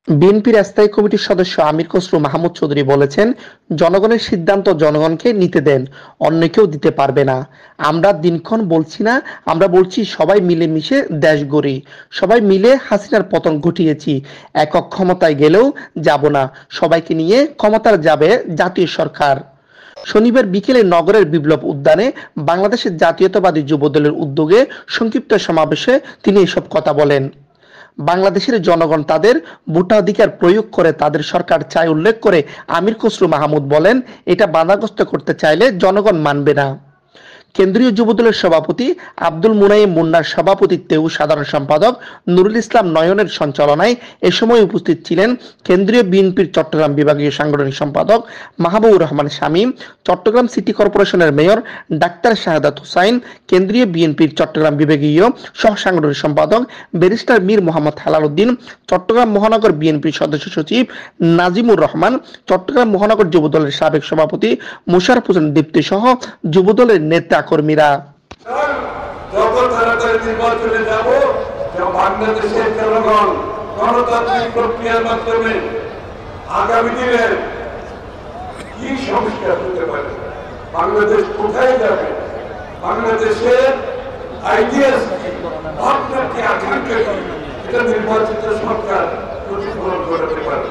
বিএনপির স্থায়ী কমিটির সদস্য আমির খসরু মাহমুদ চৌধুরী বলেছেন, জনগণের সিদ্ধান্ত জনগণকে নিতে দেন, অন্য কেউ দিতে পারবে না। আমরা দিনক্ষণ বলছি না, আমরা বলছি সবাই মিলেমিশে দেশ গড়ি, সবাই মিলে হাসিনার পতন ঘটিয়েছি। একক ক্ষমতায় গেলেও যাব না, সবাইকে নিয়ে ক্ষমতার যাবে জাতীয় সরকার। শনিবার বিকেলে নগরের বিপ্লব উদ্যানে বাংলাদেশের জাতীয়তাবাদী যুবদলের উদ্যোগে সংক্ষিপ্ত সমাবেশে তিনি এসব কথা বলেন। বাংলাদেশের জনগণ তাদের ভোটাধিকার প্রয়োগ করে তাদের সরকার চায় উল্লেখ করে আমির খসরু মাহমুদ বলেন, এটা বাধাগ্রস্ত করতে চাইলে জনগণ মানবে না। কেন্দ্রীয় যুবদলের সভাপতি আব্দুল মুনাইম মুন্নার সভাপতিত্বে ও সাধারণ সম্পাদক নুরুল ইসলাম নয়নের সঞ্চালনায় এ সময় উপস্থিত ছিলেন কেন্দ্রীয় বিএনপির চট্টগ্রাম বিভাগীয় সাংগঠনিক সম্পাদক মাহবুবুর রহমান শামীম, চট্টগ্রাম সিটি কর্পোরেশনের মেয়র ডাক্তার শাহাদাত হোসাইন, কেন্দ্রীয় বিএনপির চট্টগ্রাম বিভাগীয় সহ সাংগঠনিক সম্পাদক ব্যারিস্টার মীর মোহাম্মদ হেলাল উদ্দিন, চট্টগ্রাম মহানগর বিএনপির সদস্য সচিব নাজিমুর রহমান, চট্টগ্রাম মহানগর যুবদলের সাবেক সভাপতি মোশাররফ হোসেন দীপ্তি সহ যুবদলের নেতা কর্মীরা। যত তাড়াতাড়ি নির্বাচনে যাব, বাংলাদেশের জনগণ গণতান্ত্রিক প্রক্রিয়ার মাধ্যমে আগামী দিনের কি সংস্কার হতে পারে, বাংলাদেশ কোথায় যাবে, বাংলাদেশের আইডিয়াস কি, ভাবনা কি, আকাঙ্ক্ষা কি, এটা নির্বাচিত সরকার প্রতিফলন করতে পারে।